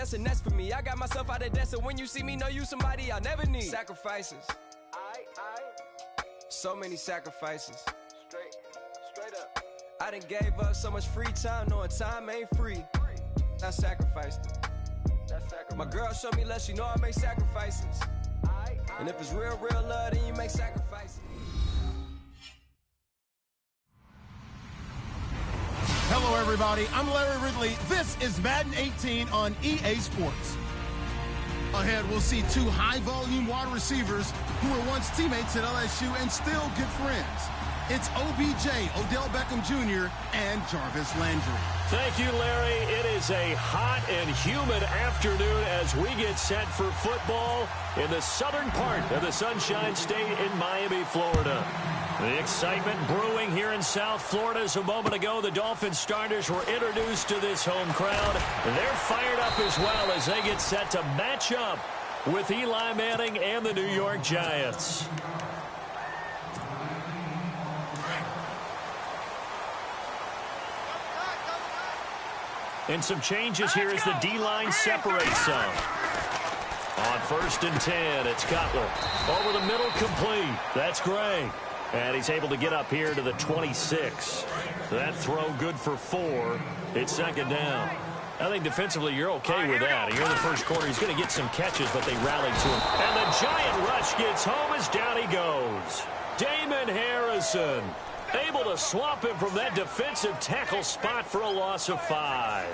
that's a nest for me. I got myself out of debt, so when you see me, know you somebody I'll never need. Sacrifices. So many sacrifices. Straight up. I done gave up so much free time, knowing time ain't free. I sacrificed it. My girl showed me love, she know I make sacrifices. And if it's real love, then you make sacrifices. Hello, everybody. I'm Larry Ridley. This is Madden 18 on EA Sports. Ahead, we'll see two high-volume wide receivers who were once teammates at LSU and still good friends. It's OBJ, Odell Beckham Jr., and Jarvis Landry. Thank you, Larry. It is a hot and humid afternoon as we get set for football in the southern part of the Sunshine State in Miami, Florida. The excitement brewing here in South Florida as a moment ago the Dolphins starters were introduced to this home crowd. They're fired up as well as they get set to match up with Eli Manning and the New York Giants. And some changes here as the D-line separates some. On 1st and 10, it's Cutler. Over the middle, complete. That's Gray. And he's able to get up here to the 26. That throw good for 4. It's 2nd down. I think defensively you're okay with that. Here in the first quarter, he's going to get some catches, but they rallied to him. And the giant rush gets home as down he goes. Damon Harrison able to swap him from that defensive tackle spot for a loss of 5.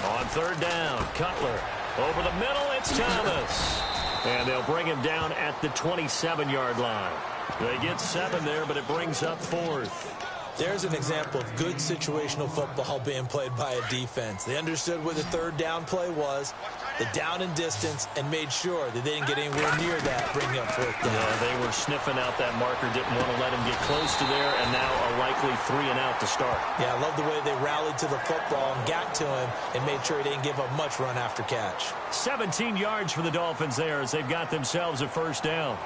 On 3rd down, Cutler. Over the middle, it's Thomas. And they'll bring him down at the 27-yard line. They get 7 there, but it brings up 4th. There's an example of good situational football being played by a defense. They understood where the 3rd down play was, the down and distance, and made sure that they didn't get anywhere near that, bringing up 4th down. Yeah, they were sniffing out that marker, didn't want to let him get close to there, and now a likely 3 and out to start. Yeah, I love the way they rallied to the football and got to him and made sure he didn't give up much run after catch. 17 yards for the Dolphins there as they've got themselves a 1st down.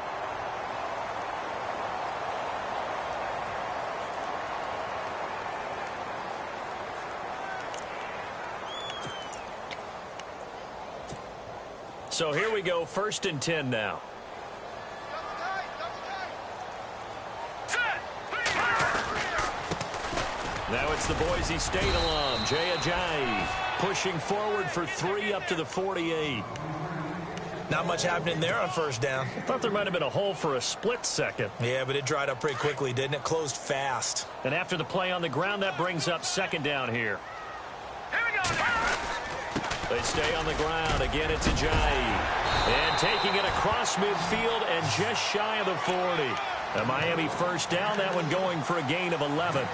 So here we go, 1st and 10 now. Now it's the Boise State alum, Jaycazzz, pushing forward for 3 up to the 48. Not much happening there on 1st down. I thought there might have been a hole for a split second. Yeah, but it dried up pretty quickly, didn't it? Closed fast. And after the play on the ground, that brings up 2nd down here. Here we go. They stay on the ground. Again, it's Ajayi. And taking it across midfield and just shy of the 40. A Miami 1st down, that one going for a gain of 11.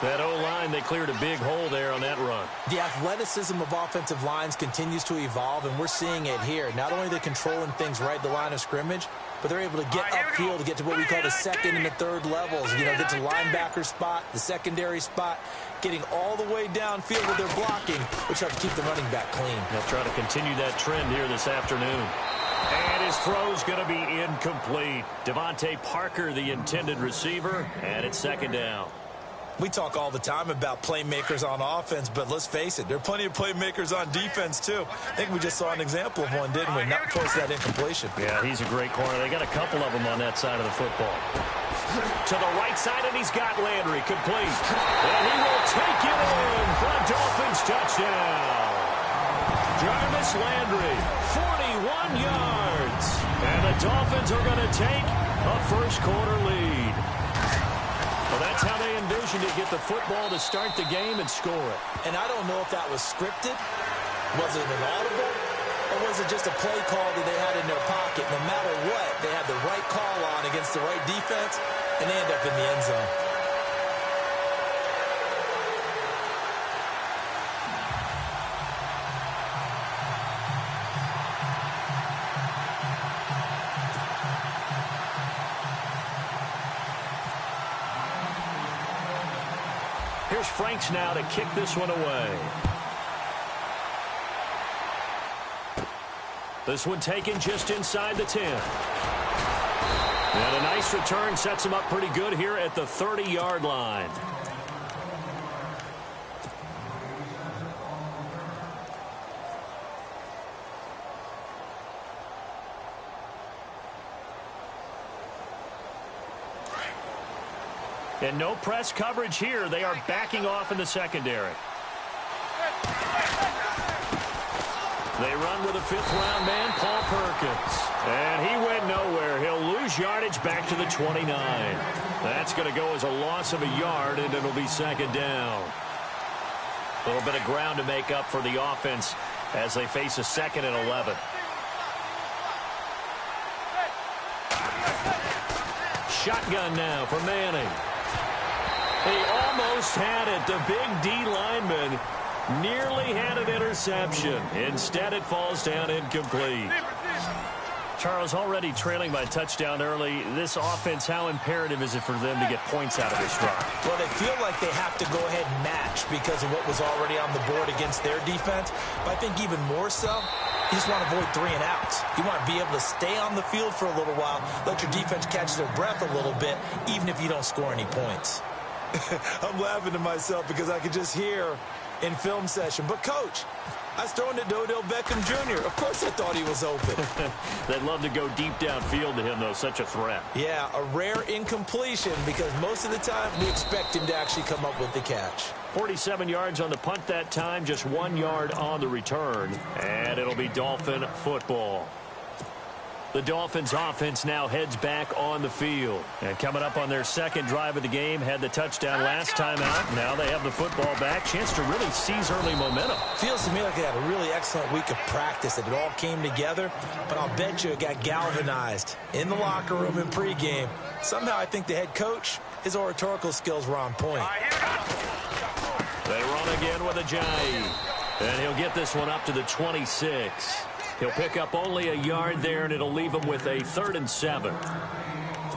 That O-line, they cleared a big hole there on that run. The athleticism of offensive lines continues to evolve, and we're seeing it here. Not only are they controlling things right at the line of scrimmage, but they're able to get upfield to get to what we call the 2nd and the 3rd levels. You know, get to linebacker spot, the secondary spot, getting all the way downfield with their blocking, which helps keep the running back clean. They'll try to continue that trend here this afternoon. And his throw's going to be incomplete. Devontae Parker, the intended receiver, and it's 2nd down. We talk all the time about playmakers on offense, but let's face it, there are plenty of playmakers on defense, too. I think we just saw an example of one, didn't we? Not force that incompletion. Yeah, he's a great corner. They got a couple of them on that side of the football. To the right side, and he's got Landry complete. And he will take it in for a Dolphins touchdown. Jarvis Landry, 41 yards. And the Dolphins are going to take a 1st quarter lead. Well, that's how they envisioned it, get the football to start the game and score it. And I don't know if that was scripted, was it an audible, or was it just a play call that they had in their pocket? No matter what, they had the right call on against the right defense, and they end up in the end zone. Here's Franks now to kick this one away. This one taken just inside the 10. And a nice return sets him up pretty good here at the 30-yard line. And no press coverage here. They are backing off in the secondary. They run with a fifth-round man, Paul Perkins. And he went nowhere. He'll lose yardage back to the 29. That's going to go as a loss of a yard, and it'll be second down. A little bit of ground to make up for the offense as they face a 2nd and 11. Shotgun now for Manning. He almost had it. The big D lineman nearly had an interception. Instead, it falls down incomplete. Charles, already trailing by a touchdown early. This offense, how imperative is it for them to get points out of this drive? Well, they feel like they have to go ahead and match because of what was already on the board against their defense. But I think even more so, you just want to avoid 3 and outs. You want to be able to stay on the field for a little while, let your defense catch their breath a little bit, even if you don't score any points. I'm laughing to myself because I could just hear in film session, but Coach, I was throwing to Odell Beckham Jr. Of course I thought he was open. They'd love to go deep downfield to him, though. Such a threat. Yeah, a rare incompletion because most of the time we expect him to actually come up with the catch. 47 yards on the punt that time, just 1 yard on the return. And it'll be Dolphin football. The Dolphins offense now heads back on the field. And coming up on their second drive of the game, had the touchdown last time out. Now they have the football back. Chance to really seize early momentum. Feels to me like they had a really excellent week of practice, that it all came together. But I'll bet you it got galvanized in the locker room in pregame. Somehow I think the head coach, his oratorical skills were on point. They run again with Ajayi. And he'll get this one up to the 26. He'll pick up only a yard there, and it'll leave him with a 3rd and 7.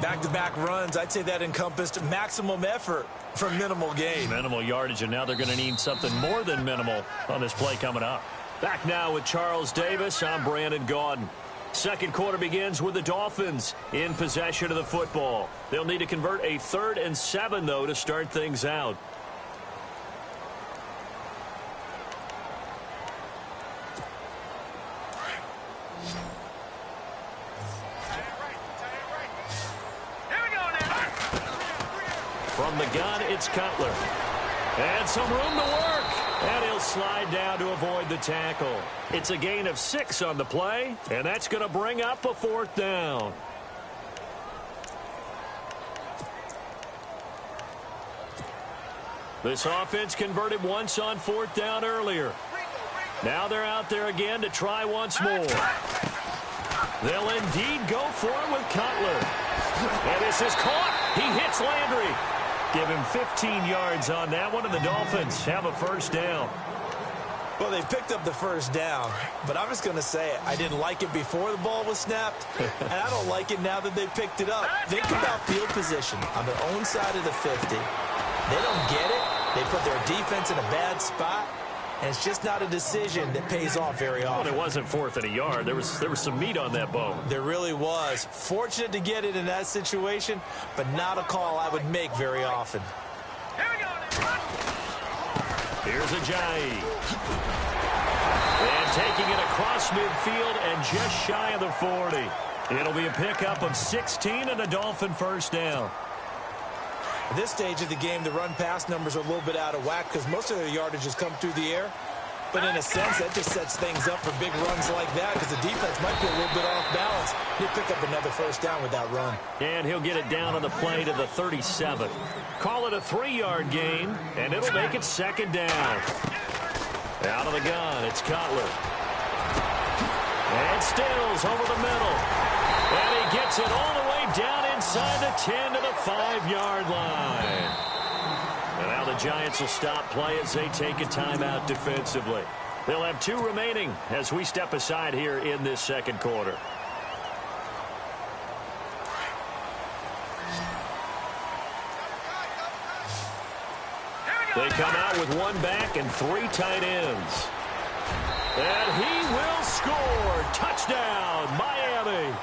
Back-to-back runs, I'd say that encompassed maximum effort for minimal gain. Minimal yardage, and now they're going to need something more than minimal on this play coming up. Back now with Charles Davis. I'm Brandon Gaudin. Second quarter begins with the Dolphins in possession of the football. They'll need to convert a 3rd and 7, though, to start things out. From the gun, it's Cutler. And some room to work. And he'll slide down to avoid the tackle. It's a gain of 6 on the play, and that's going to bring up a 4th down. This offense converted once on 4th down earlier. Now they're out there again to try once more. They'll indeed go for it with Cutler. And this is caught. He hits Landry. Give him 15 yards on that one, and the Dolphins have a 1st down. Well, they picked up the 1st down, but I'm just going to say it. I didn't like it before the ball was snapped, and I don't like it now that they picked it up. Think about field position on their own side of the 50. They don't get it. They put their defense in a bad spot, and it's just not a decision that pays off very often. Well, it wasn't 4th and a yard. There was some meat on that bone. There really was. Fortunate to get it in that situation, but not a call I would make very often. Here's Ajayi. And taking it across midfield and just shy of the 40. It'll be a pickup of 16 and a Dolphin 1st down. At this stage of the game, the run-pass numbers are a little bit out of whack because most of their yardage has come through the air. But in a sense, that just sets things up for big runs like that because the defense might be a little bit off balance. He'll pick up another 1st down with that run. And he'll get it down on the play to the 37. Call it a 3-yard gain, and it'll make it 2nd down. Out of the gun, it's Cutler. And Stills over the middle. And he gets it all the way down inside the 10 to the 5-yard line. And now the Giants will stop play as they take a timeout defensively. They'll have 2 remaining as we step aside here in this second quarter. They come out with 1 back and 3 tight ends. And he will score. Touchdown, Miami.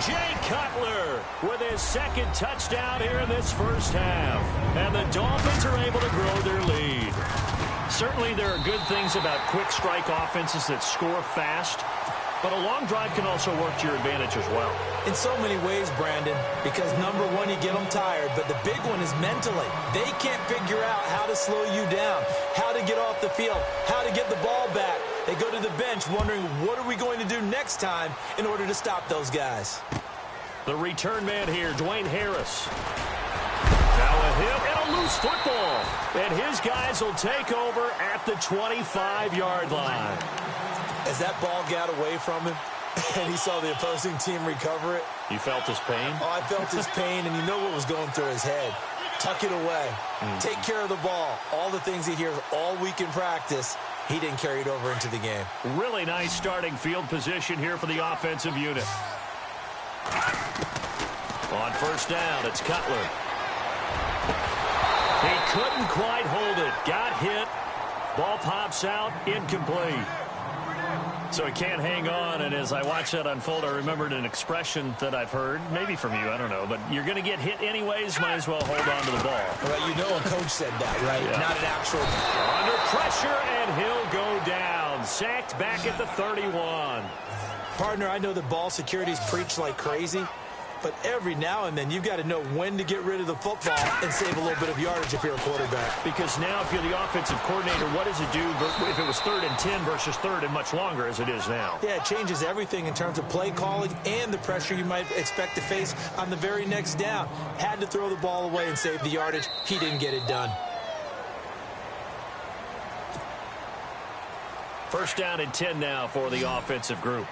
Jay Cutler with his 2nd touchdown here in this 1st half. And the Dolphins are able to grow their lead. Certainly there are good things about quick strike offenses that score fast. but a long drive can also work to your advantage as well. In so many ways, Brandon, because number one, you get them tired, but the big one is mentally. They can't figure out how to slow you down, how to get off the field, how to get the ball back. They go to the bench wondering, what are we going to do next time in order to stop those guys? The return man here, Dwayne Harris. Now a hit and a loose football. And his guys will take over at the 25-yard line. As that ball got away from him and he saw the opposing team recover it. You felt his pain? Oh, I felt his pain, and you know what was going through his head. Tuck it away. Take care of the ball. All the things he hears all week in practice, he didn't carry it over into the game. Really nice starting field position here for the offensive unit. On first down, it's Cutler. He couldn't quite hold it. Got hit. Ball pops out. Incomplete. So he can't hang on, and as I watch that unfold, I remembered an expression that I've heard, maybe from you, I don't know, but you're going to get hit anyways, might as well hold on to the ball. Well, you know a coach said that, right? Yeah. Not an actual... Under pressure, and he'll go down. Sacked back at the 31. Partner, I know that ball security's preached like crazy, but every now and then you've got to know when to get rid of the football and save a little bit of yardage if you're a quarterback. Because now if you're the offensive coordinator, what does it do if it was 3rd and 10 versus 3rd and much longer as it is now? Yeah, it changes everything in terms of play calling and the pressure you might expect to face on the very next down. Had to throw the ball away and save the yardage. He didn't get it done. First down and 10 now for the offensive group.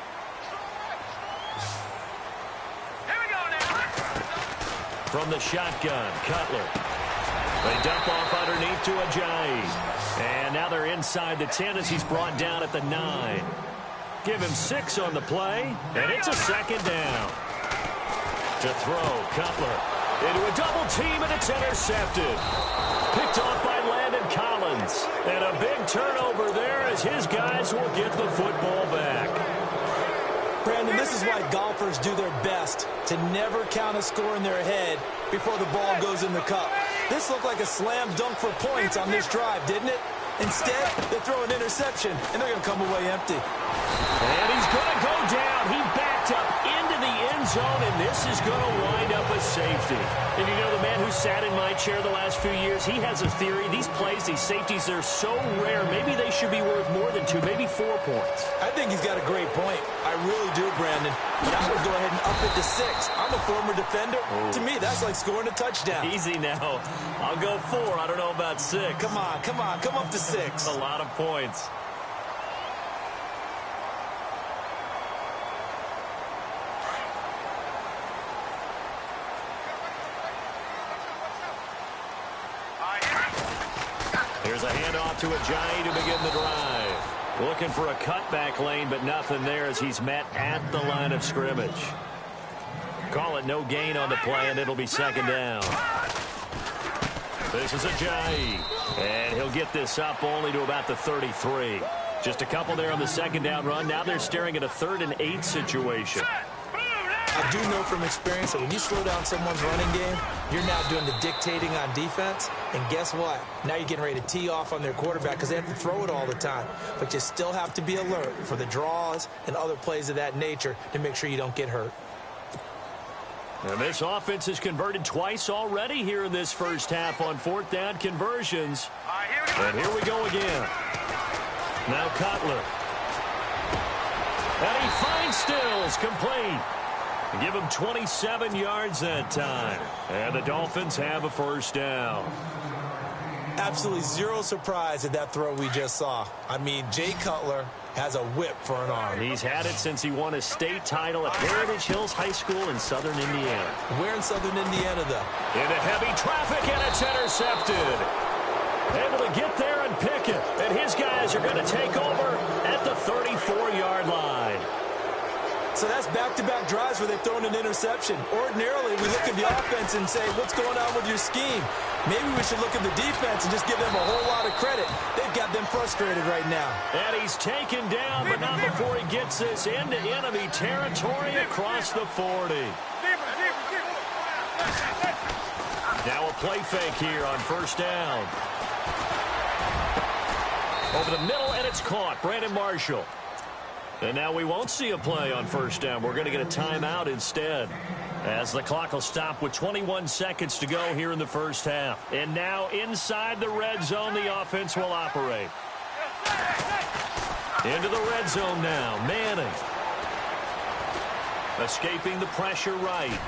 From the shotgun, Cutler. They dump off underneath to Ajayi. And now they're inside the 10 as he's brought down at the 9. Give him 6 on the play, and it's a second down. To throw, Cutler. Into a double team, and it's intercepted. Picked off by Landon Collins. And a big turnover there as his guys will get the football back. Brandon, this is why golfers do their best to never count a score in their head before the ball goes in the cup. This looked like a slam dunk for points on this drive, didn't it? Instead, they throw an interception, and they're going to come away empty. And he's going to go down. He backed up into the end zone, and this is going to wind up a safety. And you know, the man who sat in my chair the last few years, he has a theory. These plays, these safeties, they're so rare. Maybe they should be worth more than 2, maybe 4 points. I think he's got a great point. I really do, Brandon. But I would go ahead and up it to 6. I'm a former defender. Ooh. To me, that's like scoring a touchdown. Easy now. I'll go 4. I don't know about 6. Come on. Come up to 6. A lot of points. Here's a handoff to Ajayi to begin the drive. Looking for a cutback lane, but nothing there as he's met at the line of scrimmage. Call it no gain on the play, and it'll be second down. This is Ajayi, and he'll get this up only to about the 33. Just a couple there on the second down run. Now they're staring at a 3rd and 8 situation. I do know from experience that when you slow down someone's running game, you're now doing the dictating on defense. And guess what? Now you're getting ready to tee off on their quarterback because they have to throw it all the time. But you still have to be alert for the draws and other plays of that nature to make sure you don't get hurt. And this offense has converted twice already here in this first half on 4th down conversions. And here we go again. Now Cutler. And he finds Stills, complete. Give him 27 yards that time. And the Dolphins have a first down. Absolutely zero surprise at that throw we just saw. I mean, Jay Cutler has a whip for an arm. He's had it since he won a state title at Heritage Hills High School in southern Indiana. Where in southern Indiana, though? Into heavy traffic, and it's intercepted. Able to get there and pick it. And his guys are going to take over at the 34-yard line. So that's back-to-back drives where they've thrown an interception. Ordinarily, we look at the offense and say, what's going on with your scheme? Maybe we should look at the defense and just give them a whole lot of credit. They've got them frustrated right now. And he's taken down, but not before he gets this into enemy territory across the 40. Now a play fake here on first down. Over the middle, and it's caught. Brandon Marshall. And now we won't see a play on first down. We're going to get a timeout instead, as the clock will stop with 21 seconds to go here in the first half. And now inside the red zone, the offense will operate. Into the red zone now. Manning. Escaping the pressure right.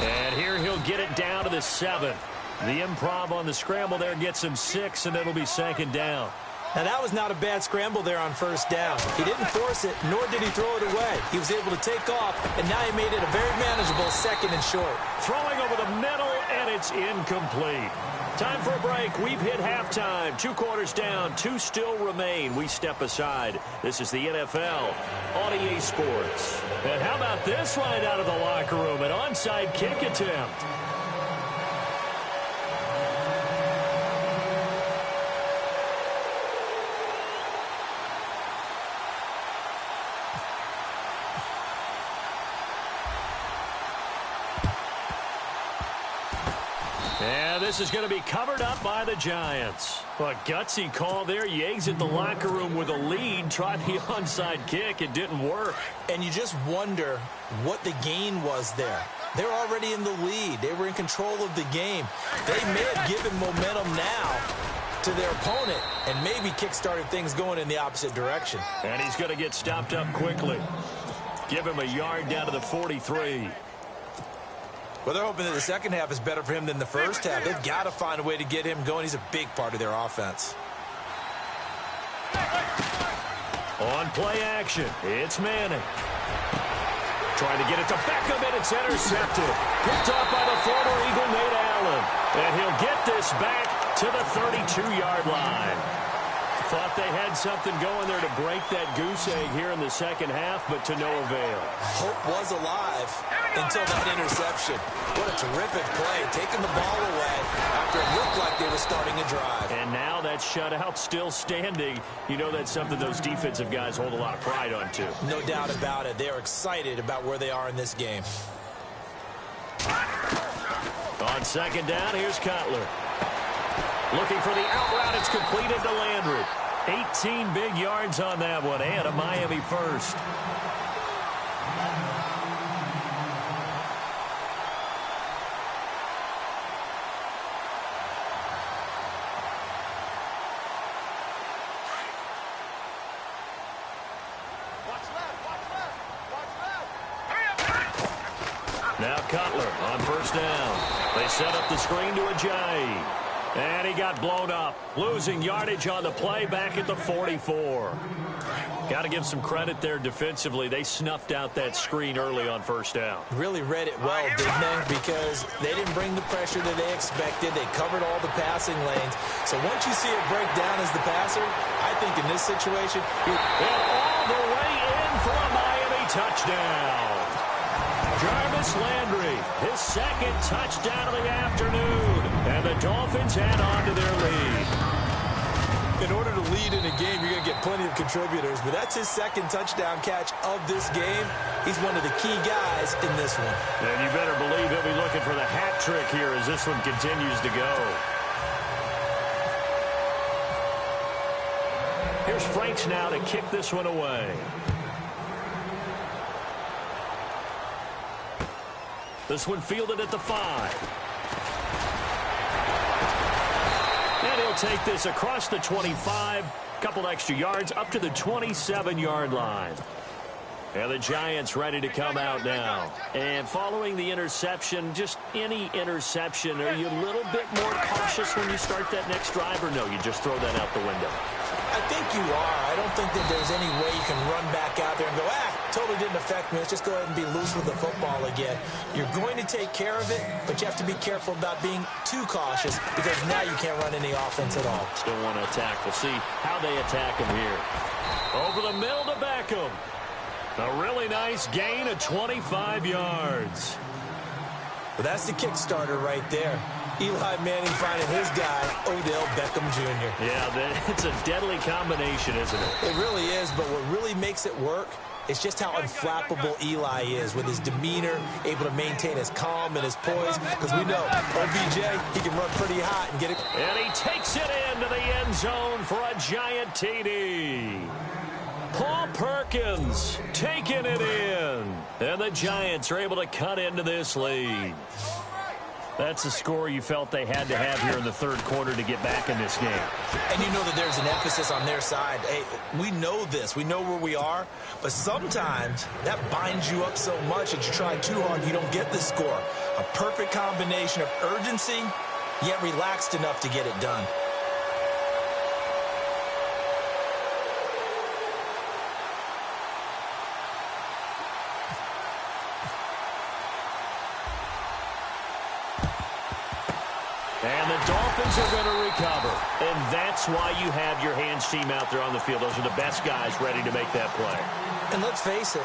And here he'll get it down to the 7. The improv on the scramble there gets him 6, and it'll be second down. Now, that was not a bad scramble there on first down. He didn't force it, nor did he throw it away. He was able to take off, and now he made it a very manageable second and short. Throwing over the middle, and it's incomplete. Time for a break. We've hit halftime. 2 quarters down. 2 still remain. We step aside. This is the NFL on EA Sports. And how about this right out of the locker room? An onside kick attempt. And this is going to be covered up by the Giants. A gutsy call there. You exit the locker room with a lead. Tried the onside kick. It didn't work. And you just wonder what the gain was there. They're already in the lead. They were in control of the game. They may have given momentum now to their opponent and maybe kick-started things going in the opposite direction. And he's going to get stopped up quickly. Give him a yard down to the 43. Well, they're hoping that the second half is better for him than the first half. They've got to find a way to get him going. He's a big part of their offense. On play action, it's Manning. Trying to get it to Beckham, and it's intercepted. Picked off by the former Eagle, Nate Allen. And he'll get this back to the 32-yard line. Thought they had something going there to break that goose egg here in the second half, but to no avail. Hope was alive until that interception. What a terrific play, taking the ball away after it looked like they were starting a drive. And now that shutout still standing. You know that's something those defensive guys hold a lot of pride on, too. No doubt about it. They are excited about where they are in this game. On second down, here's Cutler. Looking for the out route. It's completed to Landry. 18 big yards on that one, and a Miami first. Now Cutler on first down. They set up the screen to Ajayi. And he got blown up. Losing yardage on the play back at the 44. Got to give some credit there defensively. They snuffed out that screen early on first down. Really read it well, didn't they? Because they didn't bring the pressure that they expected. They covered all the passing lanes. So once you see it break down as the passer, I think in this situation, and all the way in for a Miami touchdown. Jarvis Landry, his second touchdown of the afternoon. And the Dolphins add on to their lead. In order to lead in a game, you're going to get plenty of contributors. But that's his second touchdown catch of this game. He's one of the key guys in this one. And you better believe he'll be looking for the hat trick here as this one continues to go. Here's Franks now to kick this one away. This one fielded at the 5. And he'll take this across the 25. Couple extra yards up to the 27-yard line. And the Giants ready to come out now. And following the interception, just any interception, are you a little bit more cautious when you start that next drive, or no, you just throw that out the window? I think you are. I don't think that there's any way you can run back out there and go, totally didn't affect me. Let's just go ahead and be loose with the football again. You're going to take care of it, but you have to be careful about being too cautious because now you can't run any offense at all. Still want to attack. We'll see how they attack him here. Over the middle to Beckham. A really nice gain of 25 yards. Well, that's the Kickstarter right there. Eli Manning finding his guy, Odell Beckham Jr. Yeah, it's a deadly combination, isn't it? It really is, but what really makes it work is just how unflappable Eli is with his demeanor, able to maintain his calm and his poise, because we know OBJ, he can run pretty hot and get it. And he takes it into the end zone for a giant TD. Paul Perkins taking it in. And the Giants are able to cut into this lead. That's a score you felt they had to have here in the third quarter to get back in this game. And you know that there's an emphasis on their side. Hey, we know this. We know where we are. But sometimes that binds you up so much that you try too hard, you don't get the score. A perfect combination of urgency, yet relaxed enough to get it done. And the Dolphins are going to recover. And that's why you have your hands team out there on the field. Those are the best guys ready to make that play. And let's face it,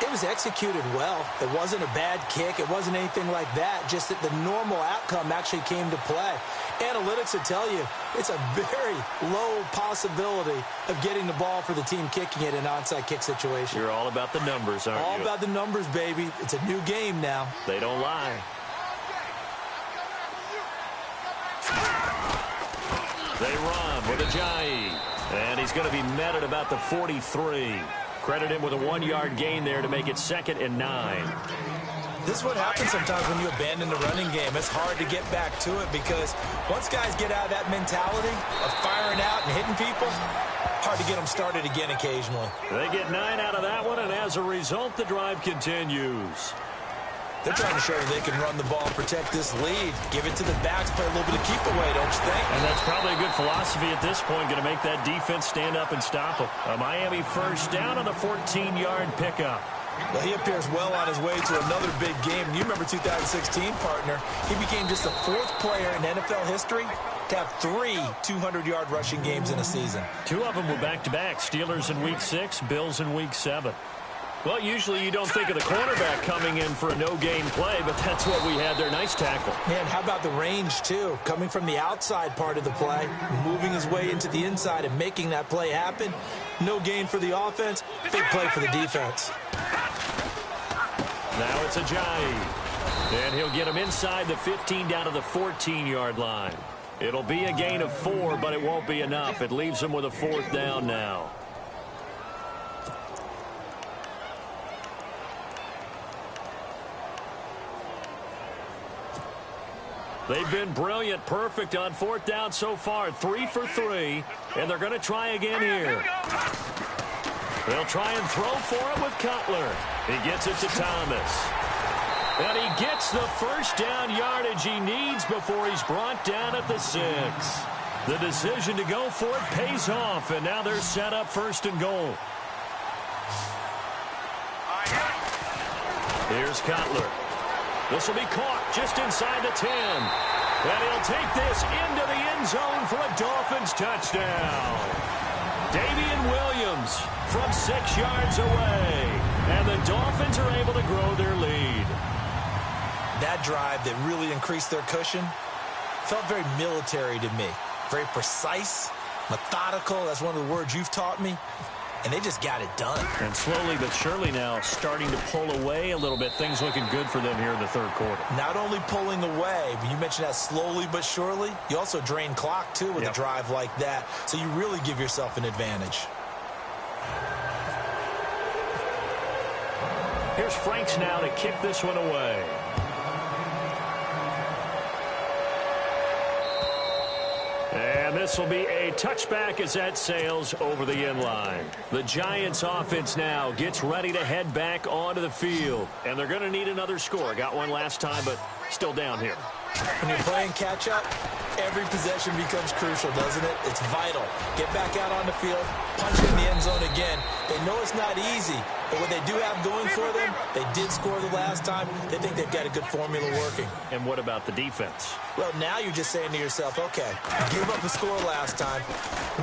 it was executed well. It wasn't a bad kick. It wasn't anything like that. Just that the normal outcome actually came to play. Analytics will tell you it's a very low possibility of getting the ball for the team kicking it in an onside kick situation. You're all about the numbers, aren't you? All about the numbers, baby. It's a new game now. They don't lie. They run with Ajayi. And he's going to be met at about the 43. Credit him with a 1-yard gain there to make it 2nd and 9. This is what happens sometimes when you abandon the running game. It's hard to get back to it because once guys get out of that mentality of firing out and hitting people, hard to get them started again occasionally. They get 9 out of that one, and as a result, the drive continues. They're trying to show that they can run the ball and protect this lead. Give it to the backs, play a little bit of keep away, don't you think? And that's probably a good philosophy at this point, going to make that defense stand up and stop them. A Miami first down on the 14-yard pickup. Well, he appears well on his way to another big game. You remember 2016, partner. He became just the 4th player in NFL history to have 3 200-yard rushing games in a season. 2 of them were back-to-back. Steelers in Week 6, Bills in Week 7. Well, usually you don't think of the cornerback coming in for a no-gain play, but that's what we had there. Nice tackle. Man, how about the range, too? Coming from the outside part of the play, moving his way into the inside and making that play happen. No gain for the offense, big play for the defense. Now it's Ajayi. And he'll get him inside the 15 down to the 14-yard line. It'll be a gain of 4, but it won't be enough. It leaves him with a 4th down now. They've been brilliant, perfect on 4th down so far. 3 for 3, and they're going to try again here. They'll try and throw for it with Cutler. He gets it to Thomas. And he gets the first down yardage he needs before he's brought down at the 6. The decision to go for it pays off, and now they're set up 1st and goal. Here's Cutler. This will be caught just inside the 10. And he'll take this into the end zone for a Dolphins touchdown. Damian Williams from 6 yards away. And the Dolphins are able to grow their lead. That drive that really increased their cushion felt very military to me. Very precise, methodical. That's one of the words you've taught me. And they just got it done. And slowly but surely now starting to pull away a little bit. Things looking good for them here in the 3rd quarter. Not only pulling away, but you mentioned that slowly but surely. You also drain clock, too, with a drive like that. So you really give yourself an advantage. Here's Franks now to kick this one away. And this will be a touchback as that sails over the end line. The Giants offense now gets ready to head back onto the field. And they're going to need another score. Got one last time, but still down here. When you're playing catch-up, every possession becomes crucial, doesn't it? It's vital. Get back out on the field, punch in the end zone again. They know it's not easy, but what they do have going for them, they did score the last time. They think they've got a good formula working. And what about the defense? Well, now you're just saying to yourself, okay, give up a score last time.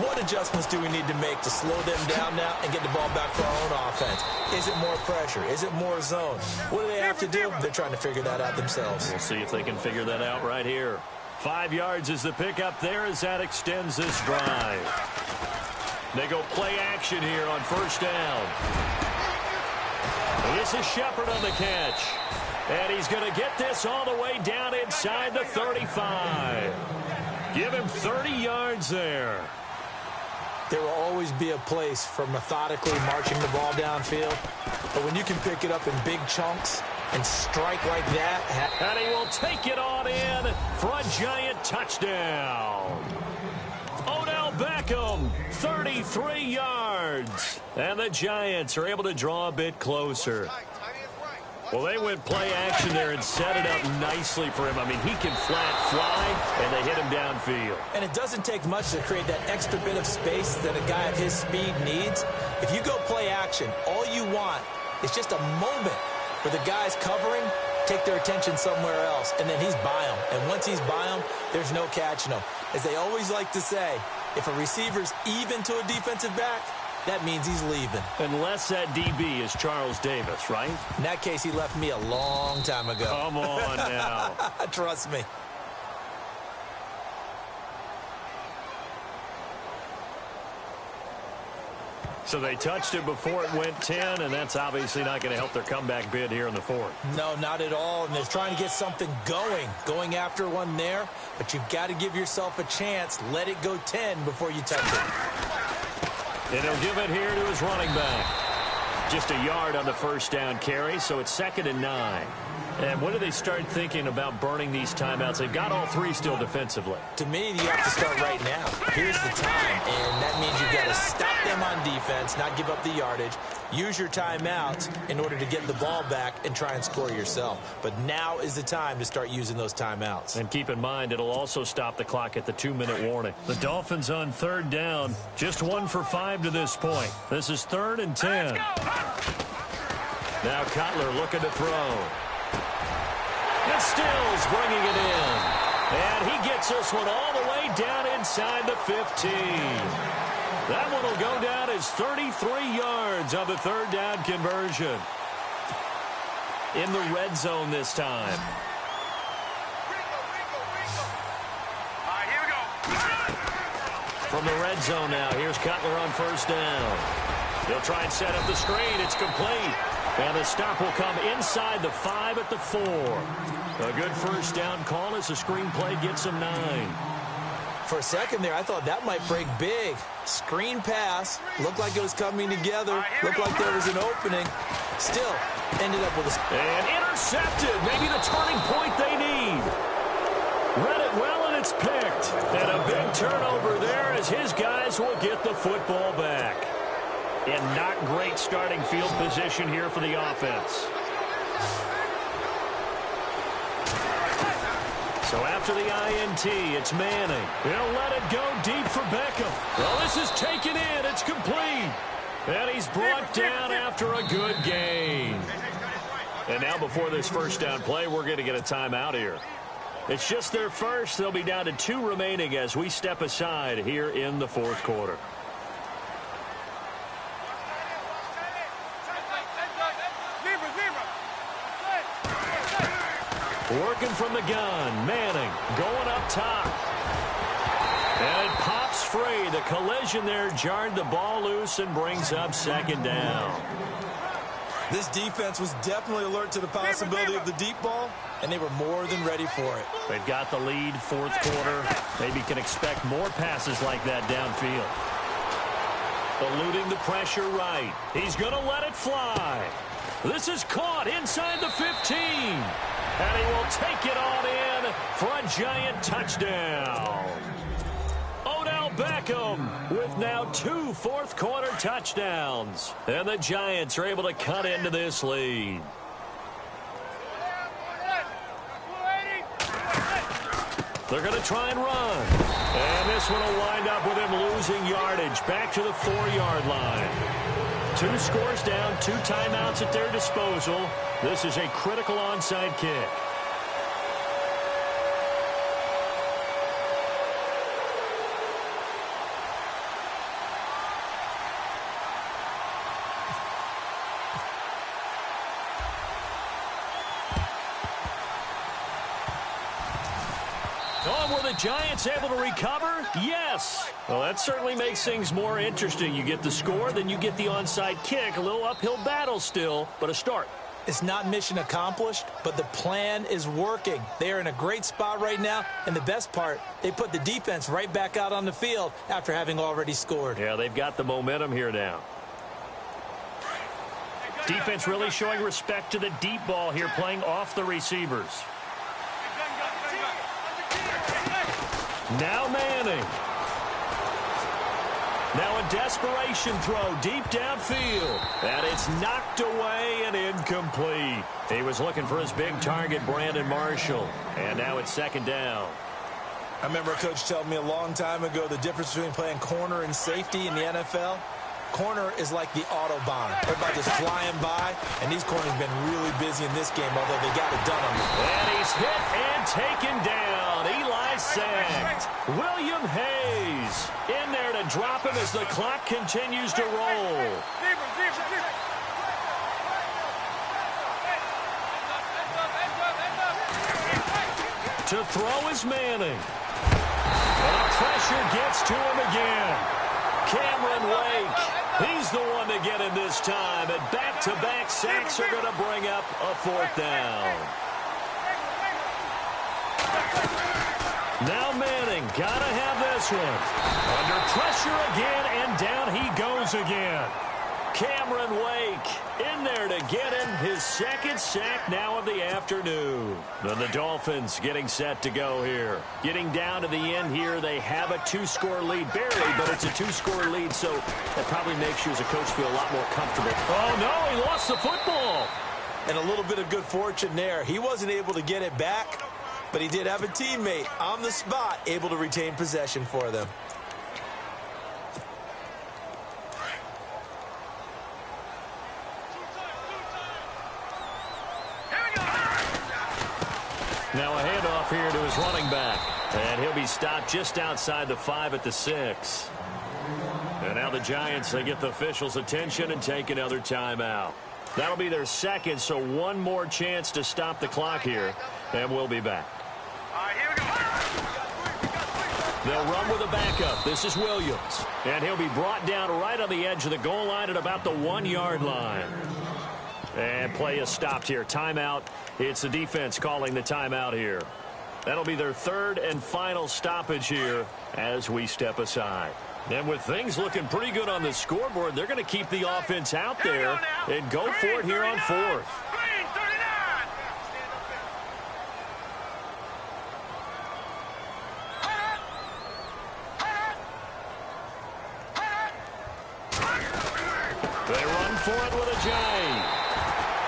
What adjustments do we need to make to slow them down now and get the ball back for our own offense? Is it more pressure? Is it more zone? What do they have to do? They're trying to figure that out themselves. We'll see if they can figure that out right here. 5 yards is the pickup there as that extends this drive. They go play action here on 1st down. This is Shepard on the catch. And he's going to get this all the way down inside the 35. Give him 30 yards there. There will always be a place for methodically marching the ball downfield. But when you can pick it up in big chunks and strike like that. And he will take it on in for a giant touchdown. Odell Beckham, 33 yards. And the Giants are able to draw a bit closer. Well, they went play action there and set it up nicely for him. I mean, he can flat fly, and they hit him downfield. And it doesn't take much to create that extra bit of space that a guy of his speed needs. If you go play action, all you want is just a moment where the guys covering take their attention somewhere else, and then he's by them. And once he's by them, there's no catching him. As they always like to say, if a receiver's even to a defensive back, that means he's leaving. Unless that DB is Charles Davis, right? In that case, he left me a long time ago. Come on now. Trust me. So they touched it before it went 10, and that's obviously not going to help their comeback bid here in the fourth. No, not at all. And they're trying to get something going after one there. But you've got to give yourself a chance. Let it go 10 before you touch it. And he'll give it here to his running back. Just a yard on the first down carry, so it's 2nd and 9. And when do they start thinking about burning these timeouts? They've got all three still defensively. To me, you have to start right now. Here's the time, and that means you've got to stop them on defense, not give up the yardage. Use your timeouts in order to get the ball back and try and score yourself. But now is the time to start using those timeouts. And keep in mind, it'll also stop the clock at the 2-minute warning. The Dolphins on 3rd down, just 1 for 5 to this point. This is 3rd and 10. Now Cutler looking to throw. And Stills bringing it in. And he gets this one all the way down inside the 15. That one will go down as 33 yards on the 3rd down conversion. In the red zone this time. From the red zone now, here's Cutler on 1st down. They'll try and set up the screen. It's complete. And the stop will come inside the 5 at the 4. A good 1st down call as the screenplay gets him 9. For a second there, I thought that might break big. Screen pass. Looked like it was coming together. Looked like there was an opening. Still, ended up with a... And intercepted. Maybe the turning point they need. Read it well, and it's picked. And a big turnover there as his guys will get the football back. And not great starting field position here for the offense. So after the INT, it's Manning. He'll let it go deep for Beckham. Well, this is taken in. It's complete. And he's brought down after a good gain. And now before this 1st down play, we're going to get a timeout here. It's just their first. They'll be down to 2 remaining as we step aside here in the 4th quarter. Working from the gun, Manning going up top. And it pops free. The collision there jarred the ball loose and brings up 2nd down. This defense was definitely alert to the possibility of the deep ball, and they were more than ready for it. They've got the lead, 4th quarter. Maybe can expect more passes like that downfield. Eluding the pressure right. He's going to let it fly. This is caught inside the 15. And he will take it on in for a giant touchdown. Odell Beckham with now 2 4th quarter touchdowns. And the Giants are able to cut into this lead. They're going to try and run. And this one will wind up with him losing yardage back to the 4-yard line. 2 scores down, 2 timeouts at their disposal. This is a critical onside kick. Oh, were the Giants able to recover? Yes. Well, that certainly makes things more interesting. You get the score, then you get the onside kick. A little uphill battle still, but a start. It's not mission accomplished, but the plan is working. They are in a great spot right now, and the best part, they put the defense right back out on the field after having already scored. Yeah, they've got the momentum here now. Defense really showing respect to the deep ball here, playing off the receivers. Now Manning. Now a desperation throw deep downfield. And it's knocked away and incomplete. He was looking for his big target, Brandon Marshall. And now it's second down. I remember a coach telling me a long time ago the difference between playing corner and safety in the NFL. Corner is like the Autobahn. Everybody just flying by, and these corners have been really busy in this game, although they got it done on them. And he's hit and taken down. Eli sacked. William Hayes in there to drop him as the clock continues to roll. To throw is Manning. And pressure gets to him again. Cameron Wake. He's the one to get him this time. And back-to-back sacks are going to bring up a fourth down. Now Manning, got to have this one. Under pressure again, and down he goes again. Cameron Wake in there to get him his second sack now of the afternoon. And the Dolphins getting set to go here. Getting down to the end here, they have a two-score lead. Barely, but it's a two-score lead, so that probably makes you as a coach feel a lot more comfortable. Oh, no, he lost the football. And a little bit of good fortune there. He wasn't able to get it back, but he did have a teammate on the spot able to retain possession for them. Now a handoff here to his running back. And he'll be stopped just outside the 5 at the 6. And now the Giants, they get the officials' attention and take another timeout. That'll be their second, so one more chance to stop the clock here. And we'll be back. All right, here we go. They'll run with a backup. This is Williams. And he'll be brought down right on the edge of the goal line at about the 1-yard line. And play is stopped here. Timeout. It's the defense calling the timeout here. That'll be their third and final stoppage here as we step aside. And with things looking pretty good on the scoreboard, they're going to keep the offense out there and go for it here on fourth. They run for it with a J.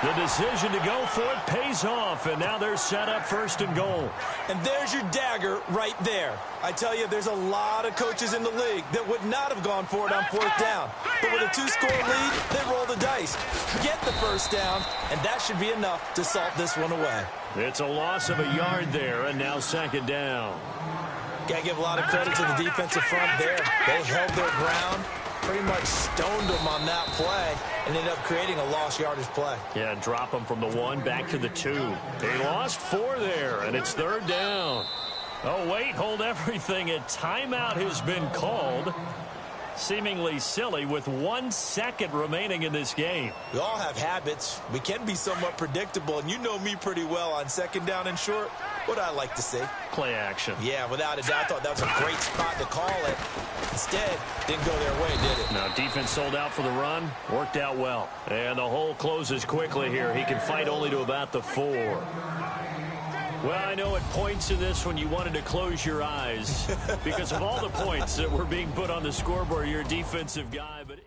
The decision to go for it pays off, and now they're set up first and goal. And there's your dagger right there. I tell you, there's a lot of coaches in the league that would not have gone for it on fourth down. But with a two-score lead, they roll the dice. Get the first down, and that should be enough to salt this one away. It's a loss of a yard there, and now second down. Got to give a lot of credit to the defensive front there. They held their ground, pretty much stoned them on that play, and ended up creating a lost yardage play. Yeah, drop them from the 1 back to the 2. They lost 4 there, and it's third down. Oh, wait, hold everything. A timeout has been called. Seemingly silly with 1 second remaining in this game. We all have habits. We can be somewhat predictable, and you know me pretty well on second down and short. What I like to see. Play action. Yeah, without a doubt, I thought that was a great spot to call it. Instead, didn't go their way, did it? Now, defense sold out for the run. Worked out well. And the hole closes quickly here. He can fight only to about the 4. Well, I know at points in this when you wanted to close your eyes because of all the points that were being put on the scoreboard, you're a defensive guy, but